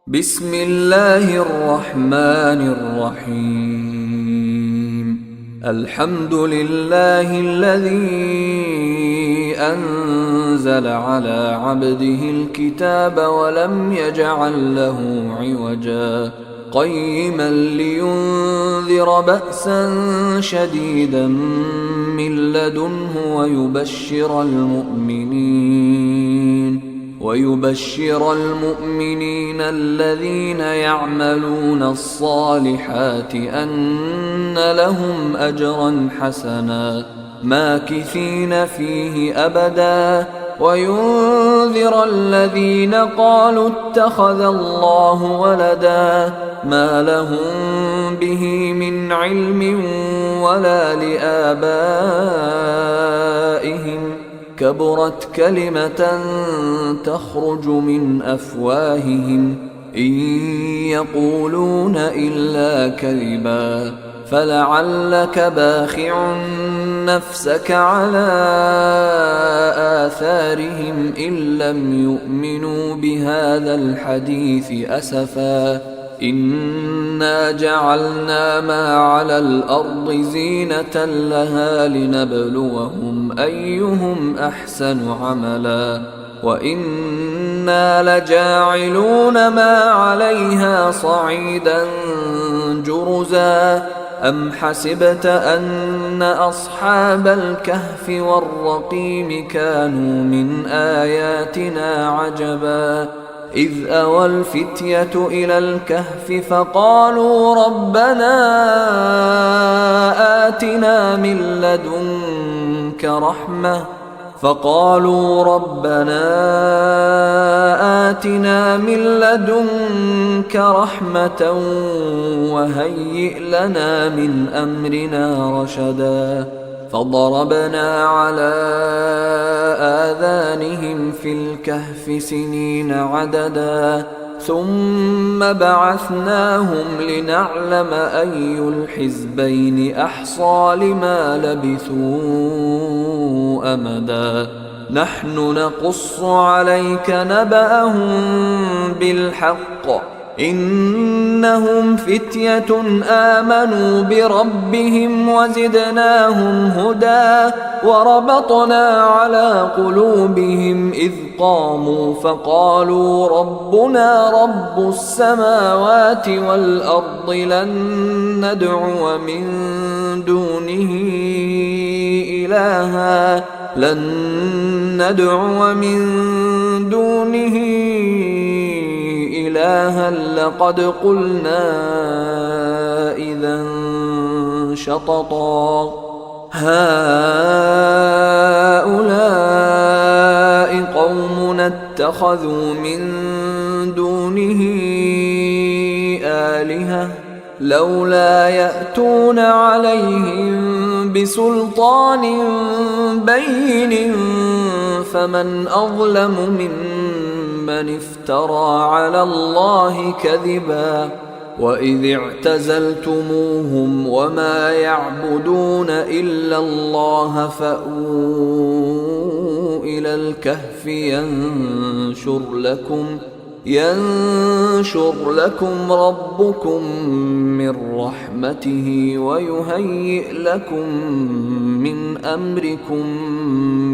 بسم الله الرحمن الرحيم. الحمد لله الذي أنزل على عبده الكتاب ولم يجعل له عوجا قيما لينذر بأسا شديدا من لدنه ويبشر المؤمنين الذين يعملون الصالحات أن لهم أجرا حسنا ماكثين فيه أبدا وينذر الذين قالوا اتخذ الله ولدا ما لهم به من علم ولا لآبائهم كبرت كلمة تخرج من أفواههم إن يقولون إلا كذبا فلعلك باخع نفسك على آثارهم إن لم يؤمنوا بهذا الحديث أسفا إنا جعلنا ما على الأرض زينة لها لنبلوهم أيهم أحسن عملا وإنا لجاعلون ما عليها صعيدا جرزا أم حسبت أن أصحاب الكهف والرقيم كانوا من آياتنا عجبا إذ أوى الفتية إلى الكهف فقالوا ربنا آتنا من لدنك رحمة وهيئ لنا من أمرنا رشدا فضربنا على آذانهم في الكهف سنين عددا ثم بعثناهم لنعلم أي الحزبين أحصى لما لبثوا أمدا نحن نقص عليك نبأهم بالحق إنهم فتية آمنوا بربهم وزدناهم هدى وربطنا على قلوبهم إذ قاموا فقالوا ربنا رب السماوات والأرض لن ندعو من دونه إلها لقد قلنا إذا شططا هؤلاء قومنا اتخذوا من دونه آلهة لولا يأتون عليهم بسلطان بين فمن أظلم ممن افترى على الله كذبا وإذ اعتزلتموهم وما يعبدون إلا الله فأووا إلى الكهف ينشر لكم ربكم من رحمته ويهيئ لكم من أمركم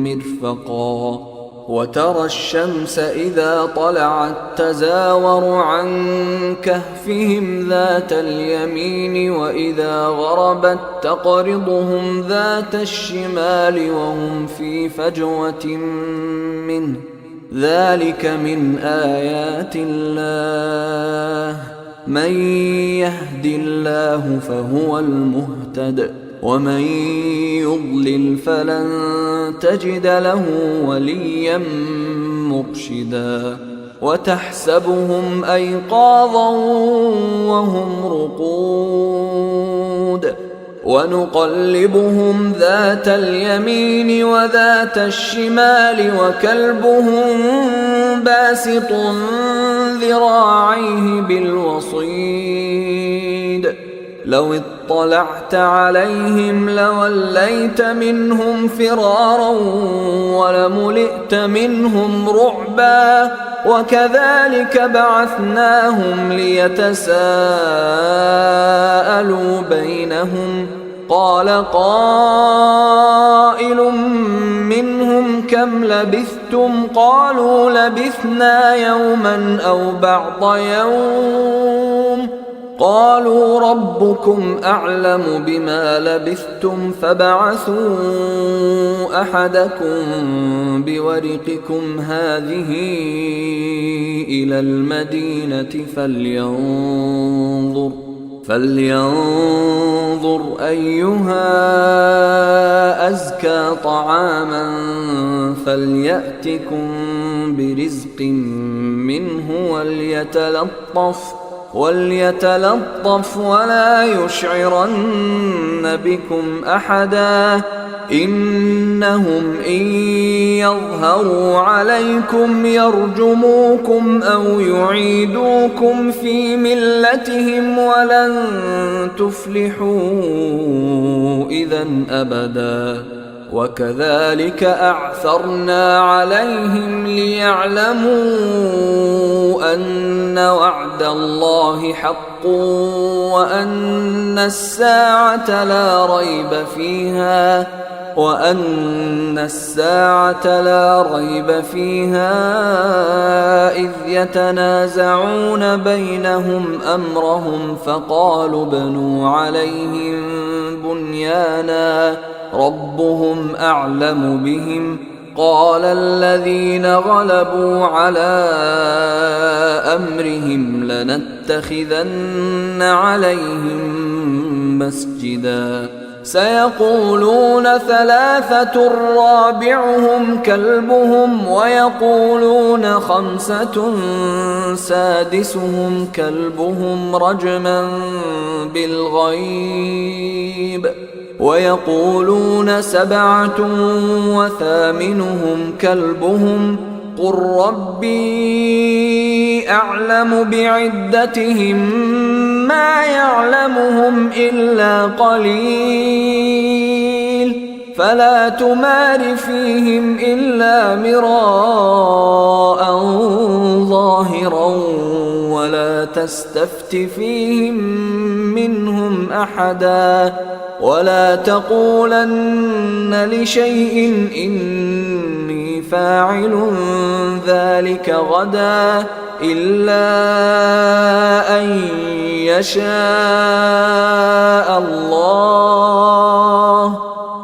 مرفقا وترى الشمس إذا طلعت تزاور عن كهفهم ذات اليمين وإذا غربت تقرضهم ذات الشمال وهم في فجوة منه ذلك من آيات الله من يهد الله فهو المهتد ومن يضلل فلن تجد له وليا مرشدا وتحسبهم أيقاظا وهم رقود ونقلبهم ذات اليمين وذات الشمال وكلبهم باسط ذراعيه بالوصيد لو اطلعت عليهم لوليت منهم فرارا ولملئت منهم رعبا وكذلك بعثناهم ليتساءلوا بينهم قال قائل منهم كم لبثتم قالوا لبثنا يوما أو بعض يوم قالوا ربكم أعلم بما لبثتم فابعثوا أحدكم بورقكم هذه إلى المدينة فلينظر أيها أزكى طعاما فليأتكم برزق منه وليتلطف ولا يشعرن بكم أحدا إنهم إن يظهروا عليكم يرجموكم أو يعيدوكم في ملتهم ولن تفلحوا إذا أبدا وكذلك أعثرنا عليهم ليعلموا أن وعد الله حق وأن الساعة لا ريب فيها إذ يتنازعون بينهم أمرهم فقالوا ابنوا عليهم بنيانا ربهم أعلم بهم قال الذين غلبوا على أمرهم لنتخذن عليهم مسجدا سيقولون ثلاثة رابعهم كلبهم ويقولون خمسة سادسهم كلبهم رجما بالغيب ويقولون سبعة وثامنهم كلبهم قل ربي أعلم بعدتهم ما يعلمهم إلا قليل فلا تمار فيهم إلا مراء ظاهرا ولا تستفت فيهم منهم أحدا ولا تقولن لشيء إني فاعل ذلك غدا إلا أن يشاء الله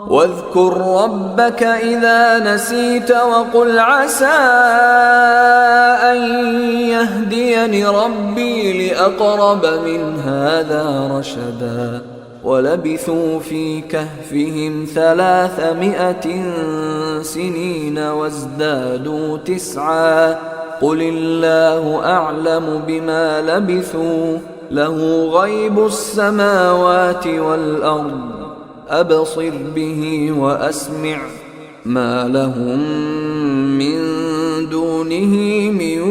واذكر ربك إذا نسيت وقل عسى أن يهديني ربي لأقرب من هذا رشدا ولبثوا في كهفهم 300 سنين وازدادوا 9 قل الله أعلم بما لبثوا له غيب السماوات والأرض أبصر به وأسمع ما لهم من دونه من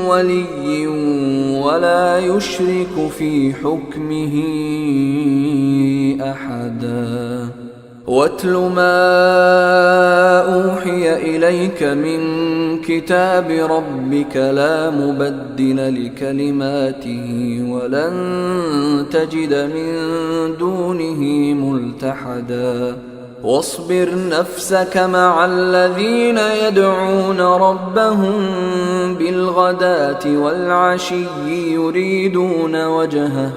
ولي ولا يشرك في حكمه أحدا واتل ما أوحي إليك من كتاب ربك لا مبدل لكلماته ولن تجد من دونه ملتحدا واصبر نفسك مع الذين يدعون ربهم بالغداة والعشي يريدون وجهه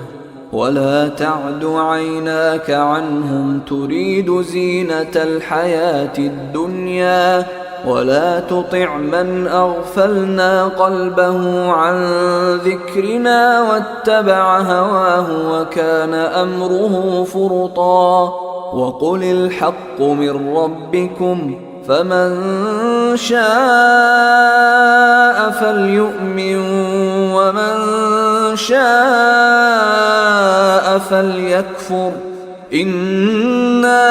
ولا تعد عيناك عنهم تريد زينة الحياة الدنيا ولا تطع من أغفلنا قلبه عن ذكرنا واتبع هواه وكان أمره فرطا وقل الحق من ربكم فمن شاء فليؤمن ومن شاء فليكفر إنا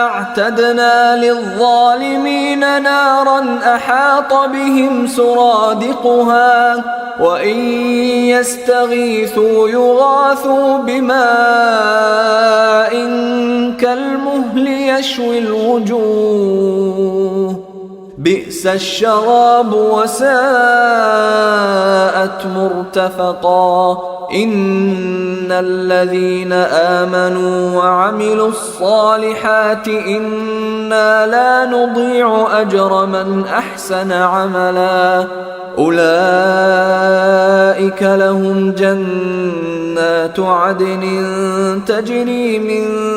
أعتدنا للظالمين نارا أحاط بهم سرادقها وإن يستغيثوا يغاثوا بماء كالمهل يشوي الوجوه بئس الشراب وساءت مرتفقا إن الذين آمنوا وعملوا الصالحات إنا لا نضيع أجر من أحسن عملا أولئك لهم جنات عدن تجري من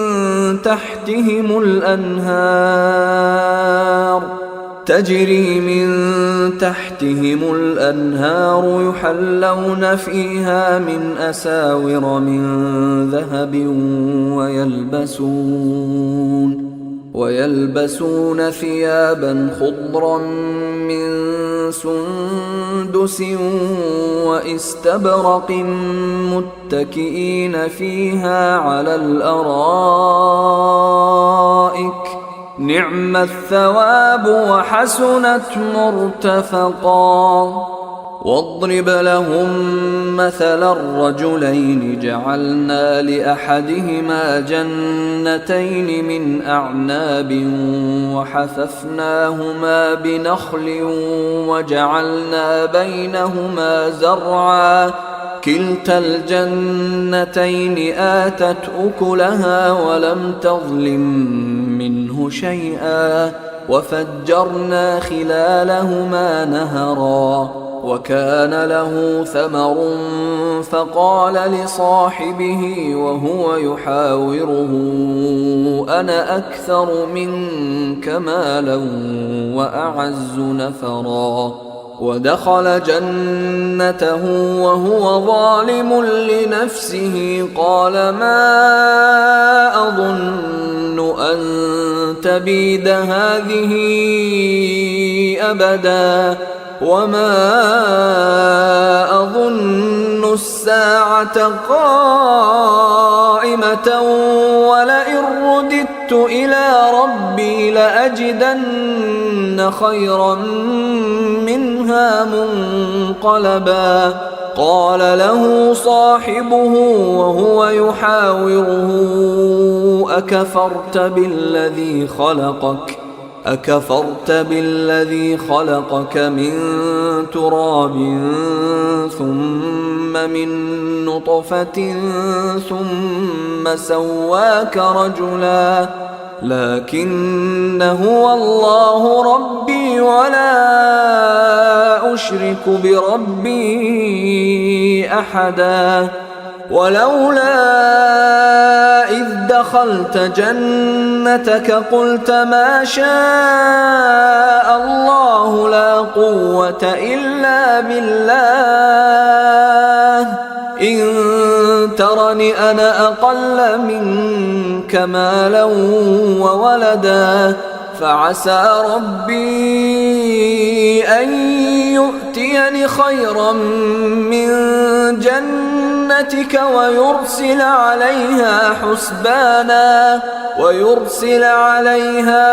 تحتهم الأنهار يحلون فيها من أساور من ذهب ويلبسون ثيابا خضرا من سندس واستبرق متكئين فيها على الأرائك نعم الثواب وحسنت مرتفقا واضرب لهم مثل الرجلين جعلنا لأحدهما جنتين من أعناب وحففناهما بنخل وجعلنا بينهما زرعا كلتا الجنتين آتت أكلها ولم تظلم منه شيئا وفجرنا خلالهما نهرا وكان له ثمر فقال لصاحبه وهو يحاوره أنا أكثر منك مالا وأعز نفرا ودخل جنته وهو ظالم لنفسه قال ما أظن أن تبيد هذه أبدا وما أظن الساعة قائمة ولئن رددت إلى ربي لأجدن خيرا منها منقلبا قال له صاحبه وهو يحاوره أكفرت بالذي خلقك من تراب ثم من نطفة ثم سواك رجلا لكن هو الله ربي ولا أشرك بربي أحدا ولولا إذ دخلت جنتك قلت ما شاء الله لا قوة إلا بالله إن ترني أنا أقل منك مالا وولدا فعسى ربي أن يؤتيني خيرا من جنتك ويرسل عليها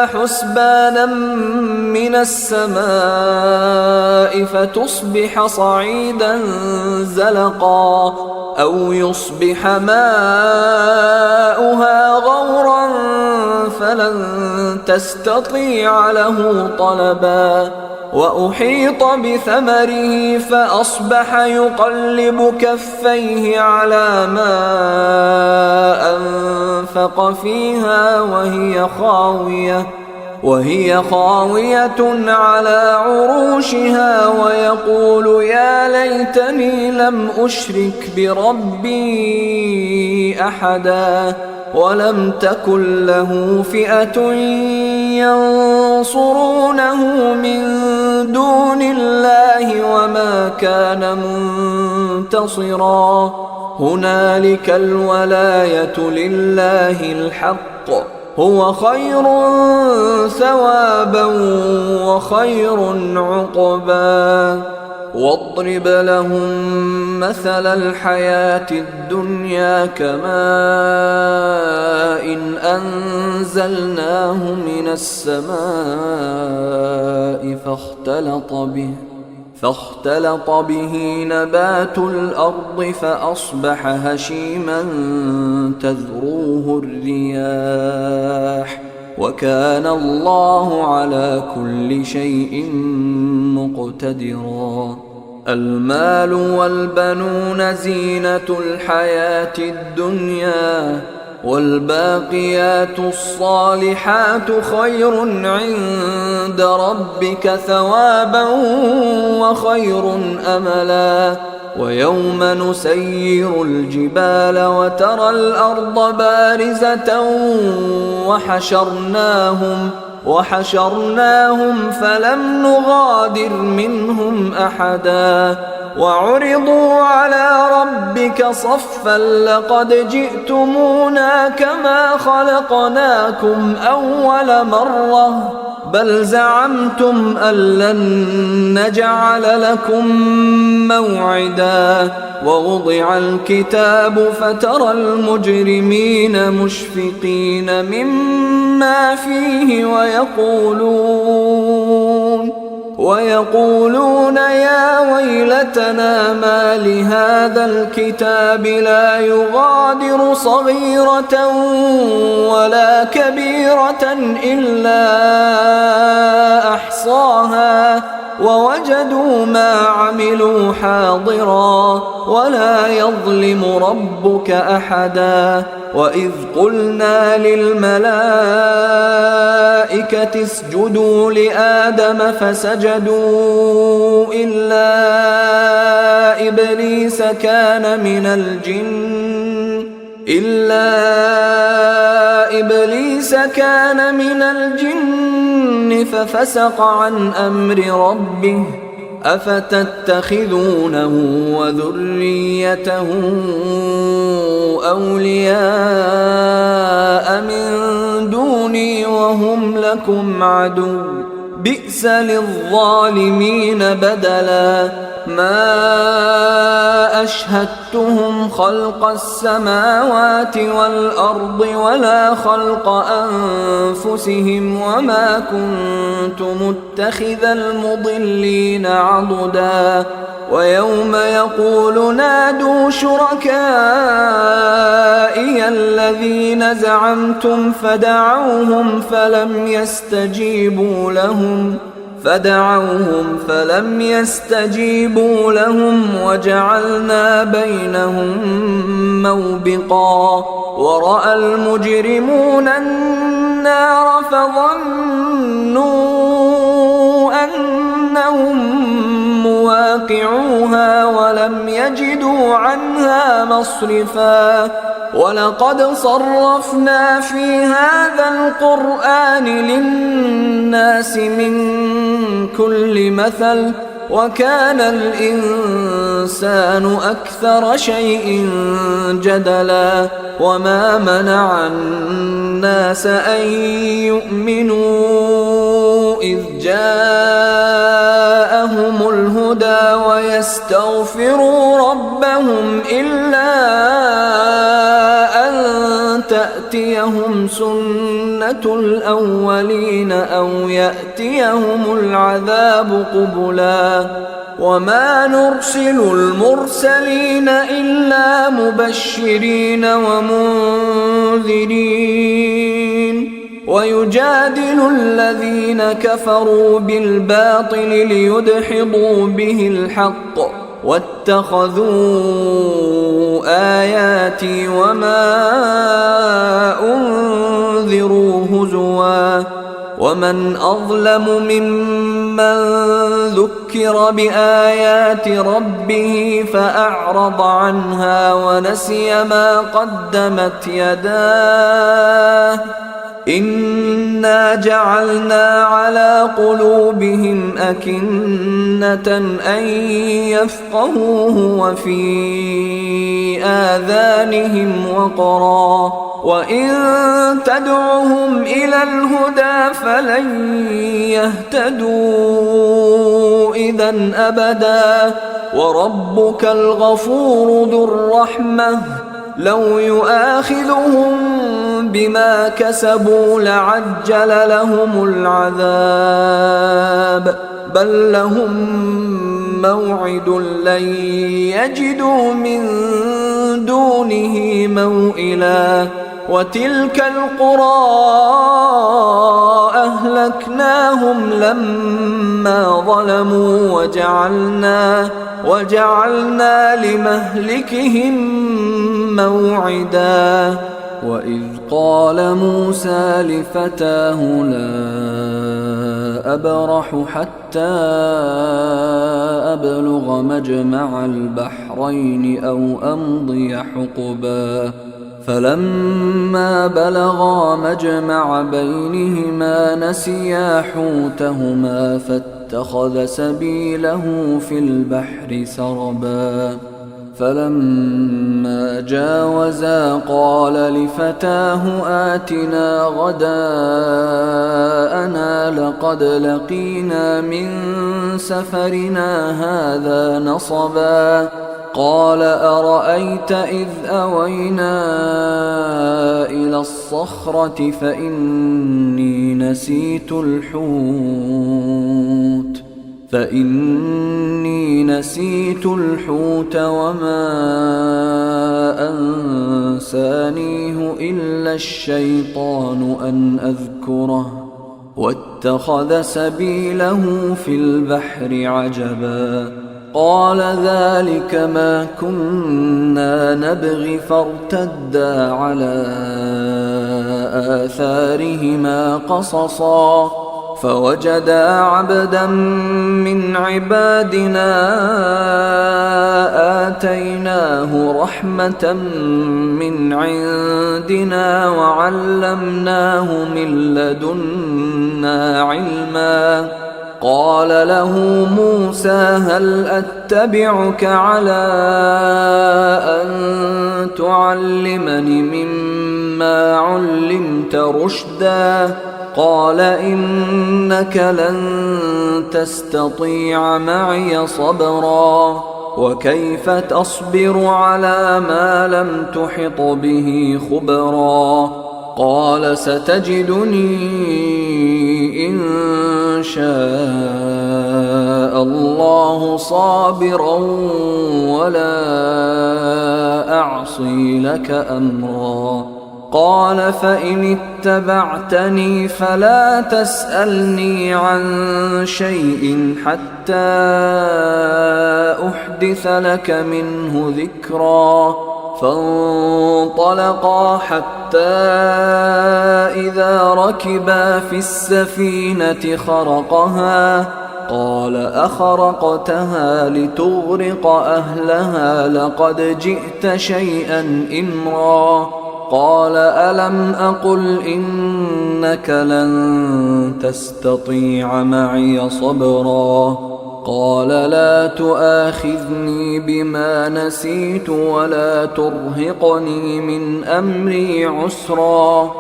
حسبانا من السماء فتصبح صعيدا زلقا أو يصبح ماؤها غورا فلن تستطيع له طلبا وأحيط بثمره فأصبح يقلب كفيه على ما أنفق فيها وهي خاوية على عروشها ويقول يا ليتني لم أشرك بربي أحدا ولم تكن له فئة ينصرونه من دون الله وما كان منتصرا هنالك الولاية لله الحق هو خير ثوابا وخير عقبا واضرب لهم مثل الحياة الدنيا كماء إن أنزلناه من السماء فاختلط به نبات الأرض فأصبح هشيما تذروه الرياح وكان الله على كل شيء مقتدرا. المال والبنون زينة الحياة الدنيا والباقيات الصالحات خير عند ربك ثوابا وخير أملا. ويوم نسير الجبال وترى الأرض بارزة وحشرناهم فلم نغادر منهم أحدا وعرضوا على ربك صفا لقد جئتمونا كما خلقناكم أول مرة بل زعمتم أن لن نجعل لكم موعدا. ووضع الكتاب فترى المجرمين مشفقين مما فيه ويقولون يا ويلتنا ما لهذا الكتاب لا يغادر صغيرة ولا كبيرة إلا أحصاها ووجدوا ما عملوا حاضرا ولا يظلم ربك أحدا. وإذ قلنا للملائكة اسجدوا لآدم فسجدوا إلا إبليس كان من الجن ففسق عن أمر ربه أفتتخذونه وذريته أولياء من دوني وهم لكم عدو بئس للظالمين بدلا. ما أشهدتهم خلق السماوات والأرض ولا خلق أنفسهم وما كنت متخذ المضلين عضدا. ويوم يقول نادوا شركائي الذين زعمتم فدعوهم فلم يستجيبوا لهم وجعلنا بينهم موبقا. ورأى المجرمون النار فظنوا أنهم مواقعوها ولم يجدوا عنها مصرفا. ولقد صرفنا في هذا القرآن للناس من كل مثل وكان الإنسان أكثر شيء جدلا. وما منع الناس أن يؤمنوا إذ جاءهم الهدى ويستغفروا ربهم إلا أن تأتيهم سنة الأولين أو يأتيهم العذاب قبلا. وما نرسل المرسلين إلا مبشرين ومنذرين ويجادل الذين كفروا بالباطل ليدحضوا به الحق واتخذوا آياتي وما أنذروا هزوا. ومن أظلم ممن ذكر بآيات ربه فأعرض عنها ونسي ما قدمت يداه إنا جعلنا على قلوبهم أكنة أن يفقهوه وفي آذانهم وقرا وإن تدعهم إلى الهدى فلن يهتدوا إذا أبدا. وربك الغفور ذو الرحمة لو يؤاخذهم بما كسبوا لعجل لهم العذاب بل لهم موعد لن يجدوا من دونه موئلا وتلك القرى أهلكناهم لما ظلموا وجعلنا لمهلكهم موعدا وإذ قال موسى لفتاه لا أبرح حتى أبلغ مجمع البحرين أو أمضي حقبا فلما بلغا مجمع بينهما نسيا حوتهما فاتخذ سبيله في البحر سربا فلما جاوزا قال لفتاه آتنا غداءنا لقد لقينا من سفرنا هذا نصبا قال أرأيت إذ أوينا إلى الصخرة فإني نسيت الحوت وما أنسانيه إلا الشيطان أن أذكره واتخذ سبيله في البحر عجبا قال ذلك ما كنا نبغي فارتدا على آثارهما قصصا فوجدا عبدا من عبادنا آتيناه رحمة من عندنا وعلمناه من لدنا علما قال له موسى هل أتبعك على أن تعلمني مما علمت رشدا قال إنك لن تستطيع معي صبرا وكيف تصبر على ما لم تحط به خبرا قال ستجدني إن شاء الله صابرا ولا أعصي لك أمرا قال فإن اتبعتني فلا تسألني عن شيء حتى أحدث لك منه ذكرا فانطلقا حتى إذا ركبا في السفينة خرقها قال أخرقتها لتغرق أهلها لقد جئت شيئا إمرا قال ألم أقل إنك لن تستطيع معي صبرا قال لا تؤاخذني بما نسيت ولا ترهقني من أمري عسرا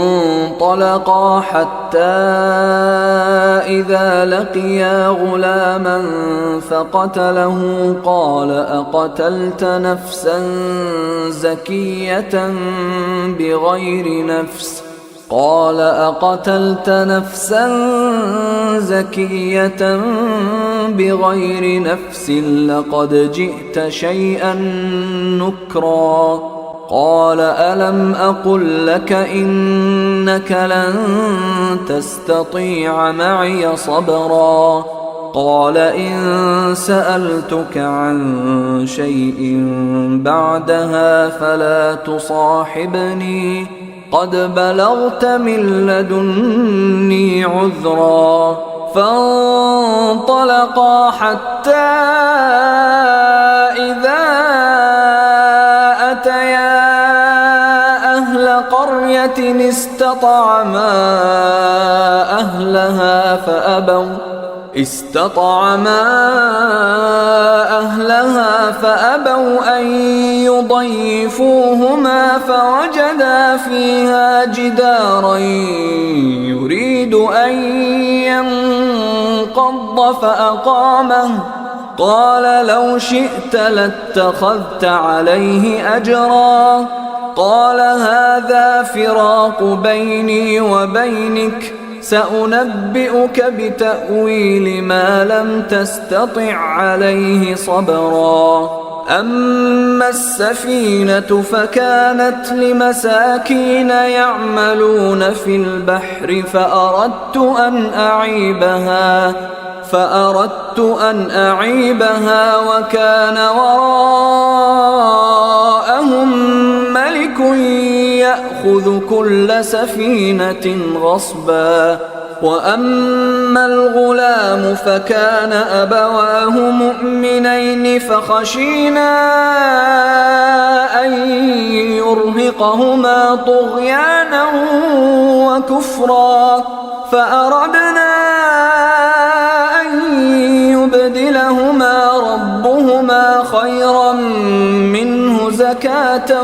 فانطلقا حتى إذا لقيا غلاما فقتله قال أقتلت نفسا زكية بغير نفس قال أقتلت نفسا زكية بغير نفس لقد جئت شيئا نكرا قال ألم أقل لك إنك لن تستطيع معي صبرا قال إن سألتك عن شيء بعدها فلا تصاحبني قد بلغت من لدني عذرا فانطلقا حتى إذا أتيا أهل قرية استطعما أهلها فأبوا أن يضيفوهما فوجدا فيها جدارا يريد أن ينقض فأقامه قال لو شئت لاتخذت عليه أجرا قال هذا فراق بيني وبينك سأنبئك بتأويل ما لم تستطع عليه صبرا أما السفينة فكانت لمساكين يعملون في البحر فأردت أن أعيبها وكان وراءهم ملك يأخذ كل سفينة غصبا وأما الغلام فكان أبواه مؤمنين فخشينا أن يرهقهما طغيانا وكفرا فأردنا أن يبدلهما ربهما خيرا منه زكاة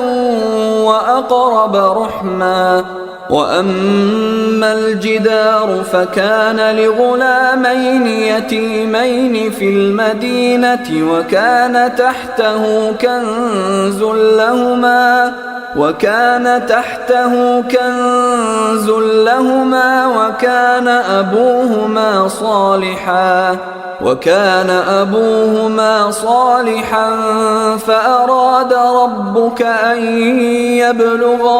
وأقرب رحما وأما الجدار فكان لغلامين يتيمين في المدينة وكان تحته كنز لهما وكان أبوهما صالحا فأراد ربك أن يبلغا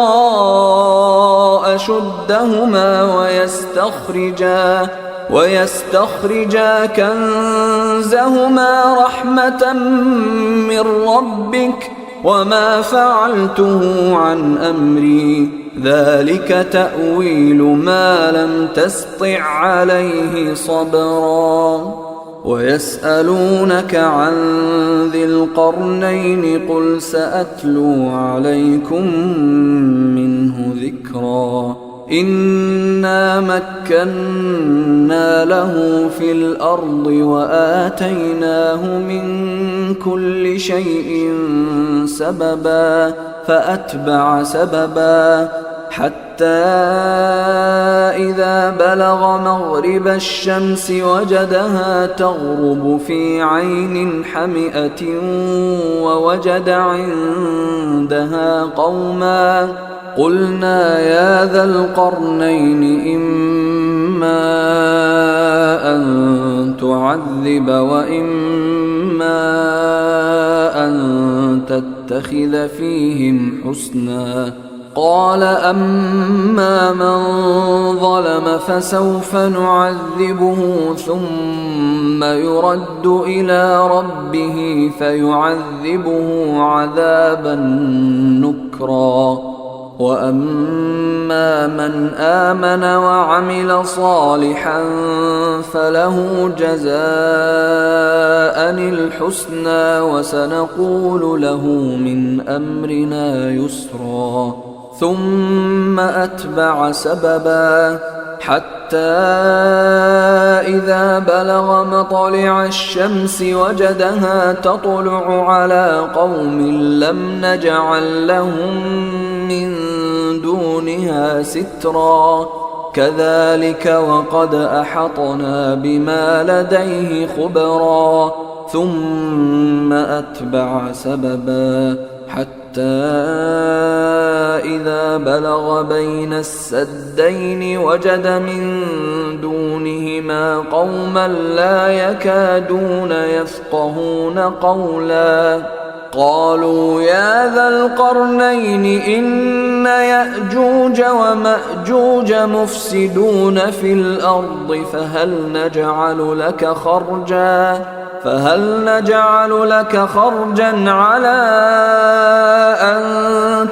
أشدهما ويستخرجا كنزهما رحمة من ربك وما فعلته عن أمري ذلك تأويل ما لم تسطع عليه صبرا ويسألونك عن ذي القرنين قل سأتلو عليكم منه ذكرا إنا مكنا له في الأرض وآتيناه من كل شيء سببا فأتبع سببا حتى إذا بلغ مغرب الشمس وجدها تغرب في عين حمئة ووجد عندها قوما قلنا يا ذا القرنين إما أن تعذب وإما أن تتخذ فيهم حسنا قال أما من ظلم فسوف نعذبه ثم يرد إلى ربه فيعذبه عذابا نكرا وأما من آمن وعمل صالحا فله جزاء الحسنى وسنقول له من أمرنا يسرا ثم أتبع سببا حتى إذا بلغ مطلع الشمس وجدها تطلع على قوم لم نجعل لهم من دونها سترا كذلك وقد أحطنا بما لديه خبرا ثم أتبع سببا حتى إذا بلغ بين السدين وجد من دونهما قوما لا يكادون يفقهون قولا قالوا يا ذا القرنين إن يأجوج ومأجوج مفسدون في الأرض فهل نجعل لك خرجا على أن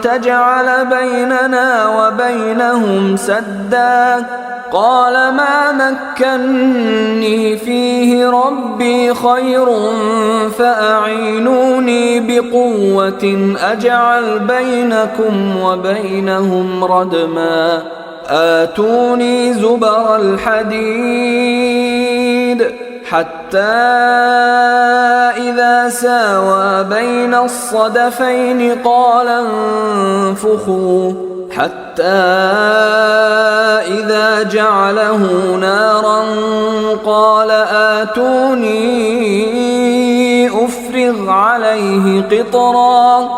تجعل بيننا وبينهم سدا قال ما مكني فيه ربي خير فأعينوني بقوة أجعل بينكم وبينهم ردما آتوني زبر الحديد حتى إذا ساوى بين الصدفين قال انفخوا حتى إذا جعله نارا قال آتوني أفرغ عليه قطرا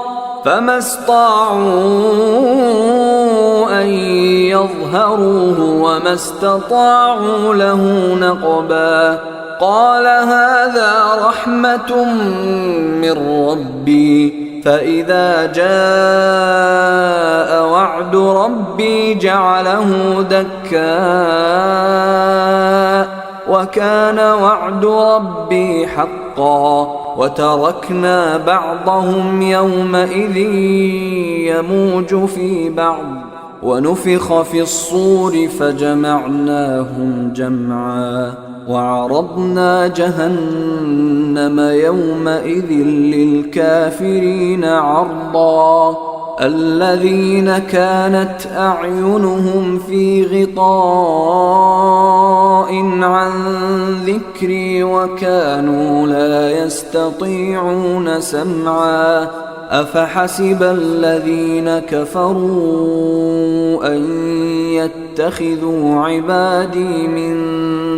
فما استطاعوا أن يظهروه وما استطاعوا له نقبا قال هذا رحمة من ربي فإذا جاء وعد ربي جعله دكا وكان وعد ربي حقا وتركنا بعضهم يومئذ يموج في بعض ونفخ في الصور فجمعناهم جمعا وعرضنا جهنم يومئذ للكافرين عرضا الذين كانت أعينهم في غطاء عن ذكري وكانوا لا يستطيعون سمعا أفحسب الذين كفروا أن يتخذوا عبادي من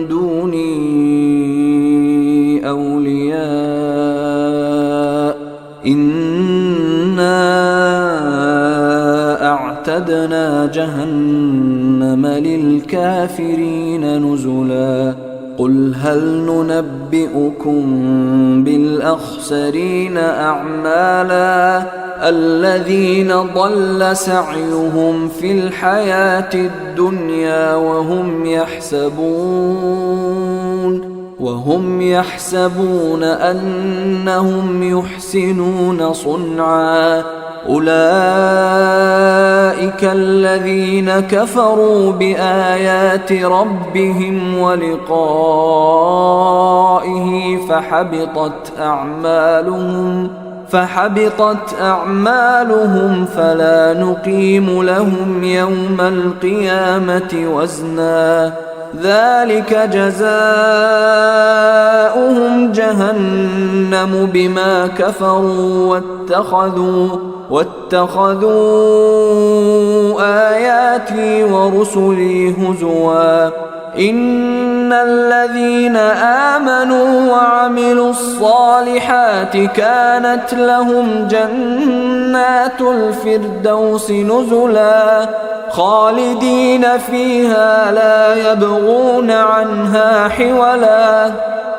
دوني أولياء إنا أعتدنا جهنم للكافرين نزلا قل هل ننبئكم بالأخسرين أعمالا الذين ضل سعيهم في الحياة الدنيا وهم يحسبون أنهم يحسنون صنعا أولئك الذين كفروا بآيات ربهم ولقائه فحبطت أعمالهم فلا نقيم لهم يوم القيامة وزنا ذلك جزاؤهم جهنم بما كفروا واتخذوا آياتي ورسلي هزوا إن الذين آمنوا وعملوا الصالحات كانت لهم جنات الفردوس نزلا خالدين فيها لا يبغون عنها حولا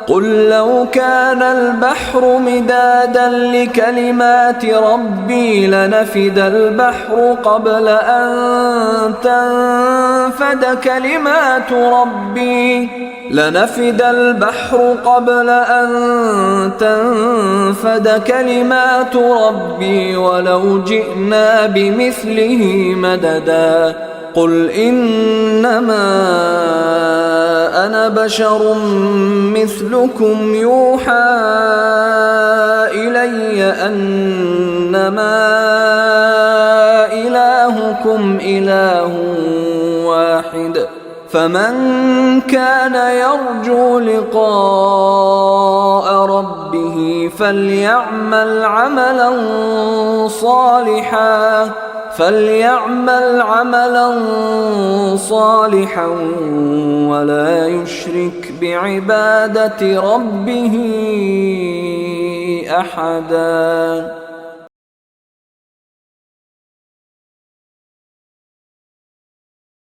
قل لو كان البحر مدادا لكلمات ربي لنفد البحر قبل أن تنفد كلمات ربي ولو جئنا بمثله مددا قل إنما أنا بشر مثلكم يوحى إلي أنما إلهكم إله واحد فمن كان يرجو لقاء ربه فليعمل عملا صالحا ولا يشرك بعبادة ربه أحدا.